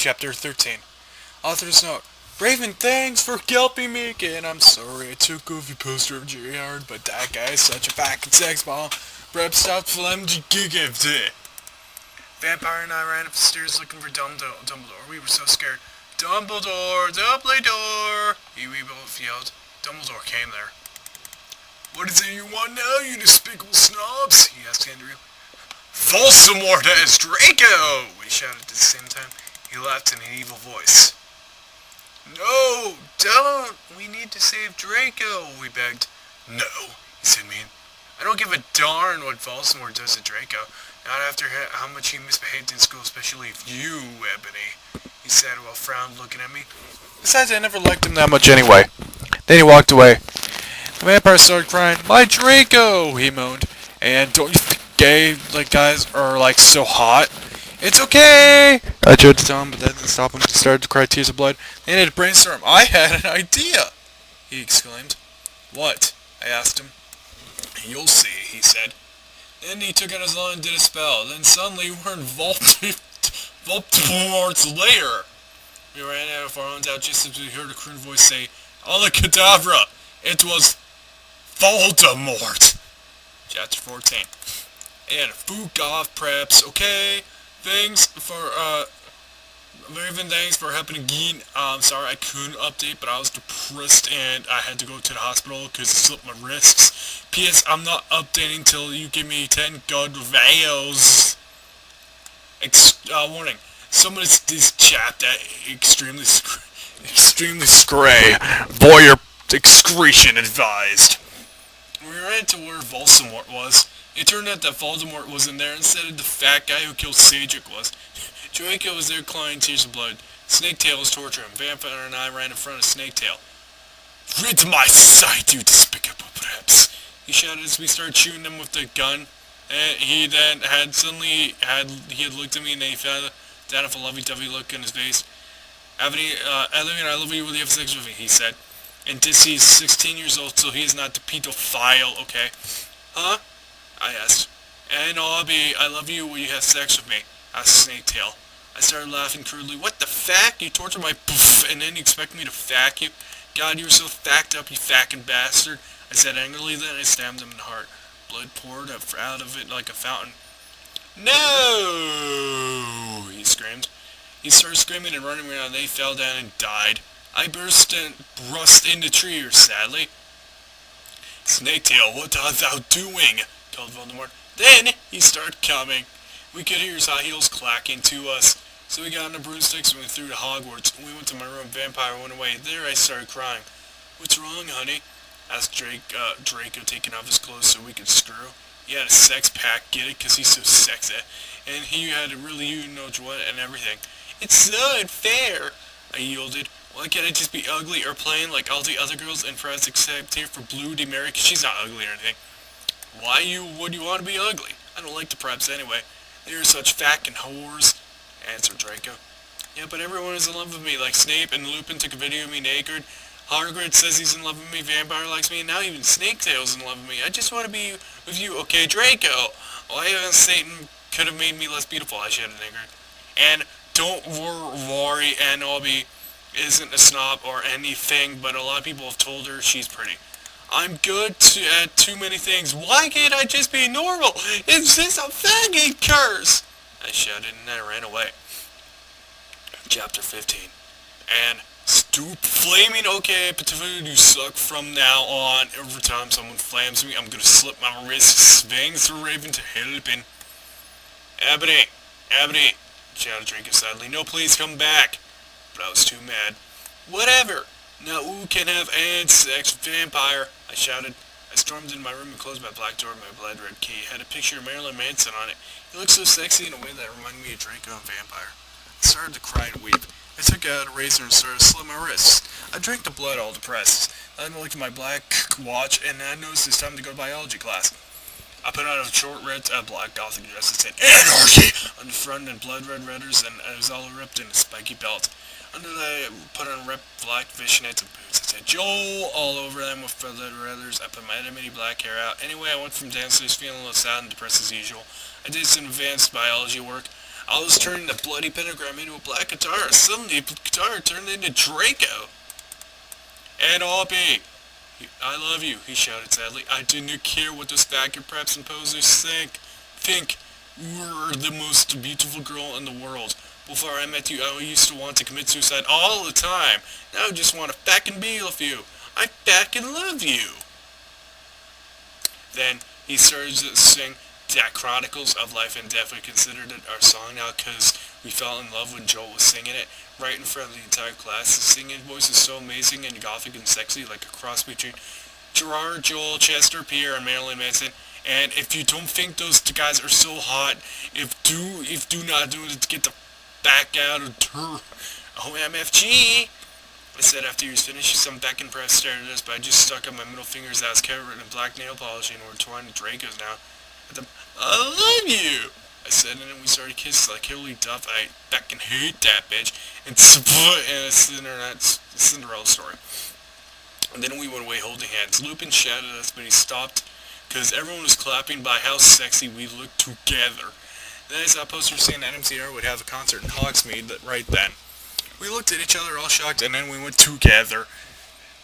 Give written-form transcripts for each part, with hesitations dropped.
Chapter 13. Author's note. Raven, thanks for helping me again. I'm sorry I took off your poster of J.R., but that guy's such a fucking sex bomb. Brep stopped flaming gig empty. Vampire and I ran up the stairs looking for Dumbledore. We were so scared. Dumbledore! Dumbledore! We both yelled. Dumbledore came there. What is it you want now, you despicable snobs? He asked Andrew. Voldemort as Draco! We shouted at the same time. He laughed in an evil voice. No, don't! We need to save Draco, we begged. No, he said mean. I don't give a darn what Voldemort does to Draco. Not after how much he misbehaved in school, especially if you, Ebony, he said while frowned looking at me. Besides, I never liked him that much anyway. Then he walked away. The vampire started crying. My Draco, he moaned. And don't you think gay guys are so hot? It's okay! I tried to tell him, but that didn't stop him. He started to cry tears of blood. They had to brainstorm. I had an idea! He exclaimed. What? I asked him. You'll see, he said. Then he took out his line and did a spell. Then suddenly we were in Voldemort's lair. We ran out of our own doubt just as we heard a croon voice say, Alakadabra! It was Voldemort! Chapter 14. And fuck off, preps, okay? Thanks for helping again. Sorry I couldn't update, but I was depressed and I had to go to the hospital because I slipped my wrists. P.S. I'm not updating till you give me 10 good vales. Warning. Someone is this chap that extremely scray. Voyeur excretion advised. We ran to where Voldemort was. It turned out that Voldemort wasn't there. Instead of the fat guy who killed Cedric was. Draco was there crying tears of blood. Snaketail was torturing him. Vampire and I ran in front of Snaketail. Rid my sight, you despicable preps! He shouted as we started shooting him with the gun. And he then had looked at me and then he fell down with a lovey-dovey look on his face. Ebony, I love you, will you have sex with me? He said. And Dissy is 16 years old, so he is not the pedophile, okay? Huh? I asked. And Obby, I love you, will you have sex with me? Asked Snaketail. I started laughing crudely. What the fuck? You tortured my poof, and then you expect me to fuck you? God, you were so facked up, you fucking bastard. I said angrily, then I stabbed him in the heart. Blood poured out of it like a fountain. No! He screamed. He started screaming and running around, then he fell down and died. I burst into tears, sadly. Snaketail, what art thou doing? Told Voldemort. Then he started coming. We could hear his high heels clacking to us. So we got on the broomsticks and went through to Hogwarts. We went to my room. Vampire went away. There I started crying. What's wrong, honey? Asked Draco, taking off his clothes so we could screw. He had a sex pack, get it? Because he's so sexy. And he had a really huge what and everything. It's so unfair, I yielded. Why can't I just be ugly or plain like all the other girls and friends except here for Blue Mary? Because she's not ugly or anything. Why would you want to be ugly? I don't like the preps anyway. They're such fucking whores, answered Draco. Yeah, but everyone is in love with me, like Snape and Lupin took a video of me naked. Hagrid says he's in love with me, Vampire likes me, and now even Snaketail's in love with me. I just want to be with you, okay, Draco? Why even Satan could have made me less beautiful, I shouted angered. And don't worry, Aunt Obby isn't a snob or anything, but a lot of people have told her she's pretty. I'm good at too many things. Why can't I just be normal? Is this a fucking curse? I shouted and I ran away. Chapter 15. And stoop flaming okay, but you suck from now on. Every time someone flams me, I'm gonna slip my wrist, swing through Raven to helping. Ebony, shouted Draco sadly. No, please come back. But I was too mad. Whatever. Now who can have sex with Vampire? I shouted. I stormed into my room and closed my black door with my blood-red key. It had a picture of Marilyn Manson on it. He looked so sexy in a way that reminded me of Draco and Vampire. I started to cry and weep. I took out a razor and started to slit my wrists. I drank the blood all depressed. Then I looked at my black watch and I noticed it's time to go to biology class. I put on a short-ripped black gothic dress that said Anarchy on the front and blood-red letters, and it was all ripped in a spiky belt. Under that, I put on ripped black fishnets and boots that said Joel all over them with feathered letters. I put my enemy black hair out. Anyway, I went from downstairs feeling a little sad and depressed as usual. I did some advanced biology work. I was turning the bloody pentagram into a black guitar. Suddenly, the guitar turned into Draco. And Albie, I love you, he shouted sadly. I didn't care what those faggot preps and posers think. You were the most beautiful girl in the world. Before I met you, I used to want to commit suicide all the time. Now I just want to fucking be with you. I fucking love you. Then he started to sing that Chronicles of Life and Death. We considered it our song now because we fell in love when Joel was singing it right in front of the entire class. His singing voice is so amazing and gothic and sexy, like a cross between Gerard, Joel, Chester, Pierre, and Marilyn Manson. And if you don't think those guys are so hot, if do not do it to get the back out of her OMFG. I said after he was finished, some back and press stared at us, but I just stuck up my middle fingers as carrot and black nail polish, and we're twined Dracos now. I love you, I said, and then we started kissing like Hilary Duff. I fucking hate that bitch. And it's a Cinderella story. And then we went away holding hands. Lupin shouted at us, but he stopped because everyone was clapping by how sexy we looked together. Then I saw a poster saying that MCR would have a concert in Hogsmeade right then. We looked at each other all shocked, and then we went together.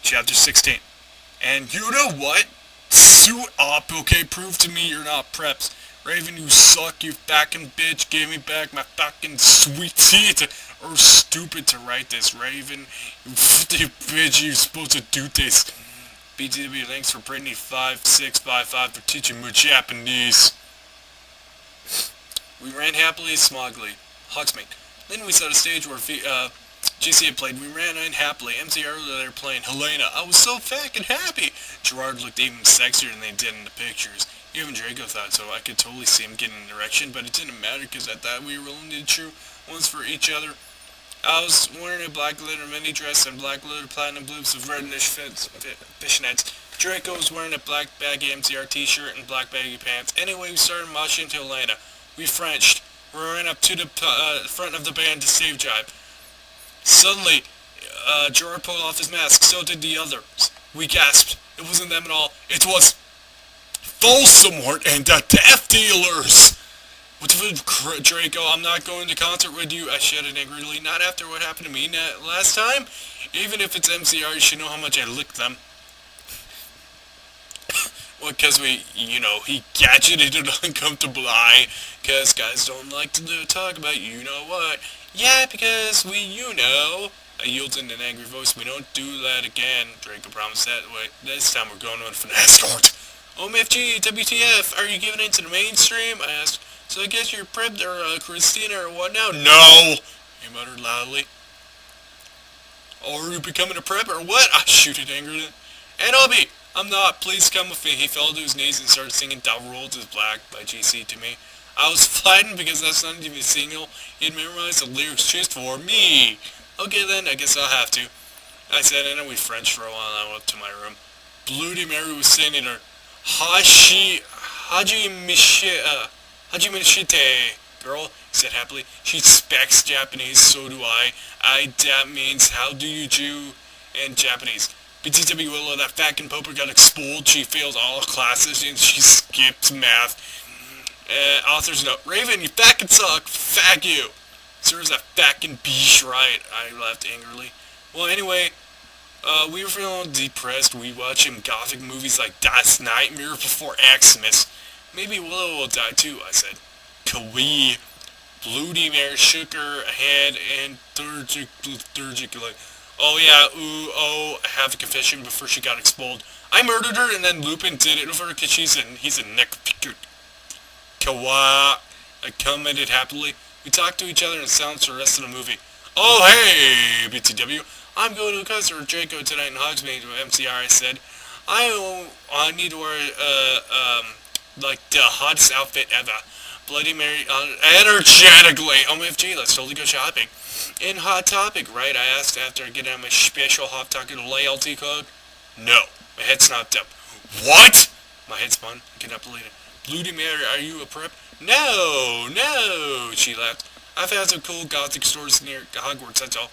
Chapter 16. And you know what? Suit up, okay? Prove to me you're not preps. Raven, you suck, you fucking bitch. Give me back my fucking sweet teeth. Or stupid to write this, Raven. You bitch, you're supposed to do this. BTW, thanks for Brittany 5655 for teaching me Japanese. We ran happily, smugly. Hogsmeade. Then we saw the stage where GC had played. We ran in happily. MCR there playing Helena. I was so fucking happy. Gerard looked even sexier than they did in the pictures. Even Draco thought so. I could totally see him getting an erection, but it didn't matter because I thought we were only the true ones for each other. I was wearing a black glitter mini dress and black glitter platinum bloops with reddish fishnets. Draco was wearing a black baggy MCR t-shirt and black baggy pants. Anyway, we started marching to Helena. We Frenched. We ran up to the front of the band to save jive. Suddenly, Gerard pulled off his mask. So did the others. We gasped. It wasn't them at all. It was Voldemort and the Death Dealers! What the Draco? I'm not going to concert with you, I shouted angrily. Not after what happened to me last time. Even if it's MCR, you should know how much I licked them. Well, because he gadgeted an uncomfortable eye. Because guys don't like to talk about you-know what. Yeah, because I yelled in an angry voice. We don't do that again, Draco promised that way. This time we're going on for an escort. OMFG, WTF, are you giving in to the mainstream? I asked. So I guess you're prepped or Christina or what now? No, he muttered loudly. Or are you becoming a prep or what? I shooted angrily. And Obi, I'm not. Please come with me. He fell to his knees and started singing "Thou World Is Black" by GC to me. I was flattened because that's not even a single. He had memorized the lyrics just for me. Okay then, I guess I'll have to. I said, and then we Frenched for a while and I went up to my room. Bloody Mary was singing her Haji Mishite, girl, he said happily. She speaks Japanese, so do I. That means how do you Jew in Japanese. BTW Willow, that fucking Poper got expelled. She failed all classes and she skipped math. Author's note. Raven, you fucking suck. Fuck you. Serves that fucking beach right. I laughed angrily. Well, anyway, we were feeling depressed. We watching gothic movies like Das Nightmare Before Xmas. Maybe Willow will die too, I said. Kawi. Bloody Mary shook her head and like, oh yeah, I have a confession before she got expelled. I murdered her and then Lupin did it for her because he's a neck picker. Kawa, I commented happily. We talked to each other in silence for the rest of the movie. Oh hey, BTW, I'm going to a concert with Draco tonight in Hogsmeade with MCR, I said. I need to wear, like the hottest outfit ever. Bloody Mary, energetically. OMFG, let's totally go shopping. In Hot Topic, right? I asked after getting my special Hot Topic loyalty code. No, my head snapped up. What? My head spun. I cannot believe it. Bloody Mary, are you a prep? No, she laughed. I found some cool gothic stores near Hogwarts, that's all.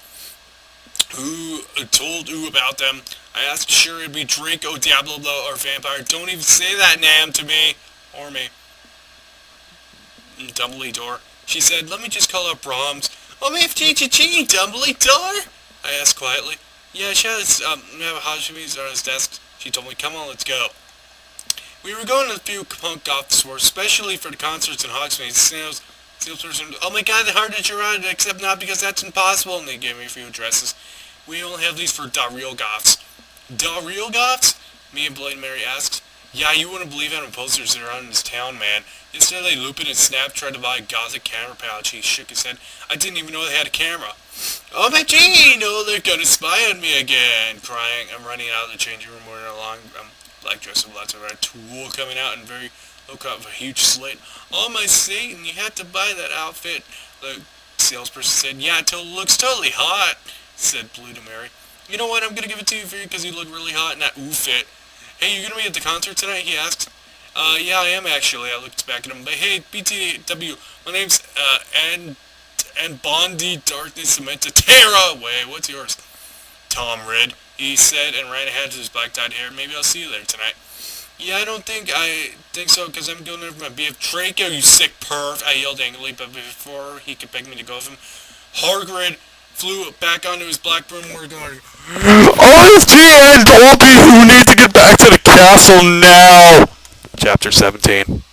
Who told you about them? I asked, sure it'd be Draco, Diablo, or Vampire. Don't even say that name to me. Or me. Dumbledore. She said, let me just call up Brahms. Oh, may have changed your cheating, Dumbledore? I asked quietly. Yeah, she has, have a Hashimi's on his desk. She told me, come on, let's go. We were going to a few punk goth stores, especially for the concerts in Hogsmeade. Salesperson, oh my god, how did you run it? Except not because that's impossible. And they gave me a few addresses. We only have these for da real goths. Da real goths? Me and Blade Mary asked. Yeah, you wouldn't believe how many posters there are in this town, man. Yesterday, Lupin and Snap tried to buy a gothic camera pouch. He shook his head. I didn't even know they had a camera. Oh my gee, no, they're gonna spy on me again. Crying, I'm running out of the changing room wearing a long black dress with lots of red tulle coming out and very low cut of a huge slit. Oh my Satan, you had to buy that outfit. The salesperson said, yeah, it looks totally hot, said Blue to Mary. You know what, I'm gonna give it to you because you look really hot in that outfit. Hey, you gonna be at the concert tonight? He asked. Yeah, I am actually. I looked back at him. But hey, BTW, my name's, and Bondi Darkness meant to tear away. What's yours? Tom Red, he said, and ran ahead to his black-dyed hair. Maybe I'll see you there tonight. Yeah, I think so, because I'm going over my BF Draco, you sick perv, I yelled angrily, but before he could beg me to go with him, Hargrid flew back onto his black broom. We're going, RFT and Dobby, who need to get back to the castle now! Chapter 17.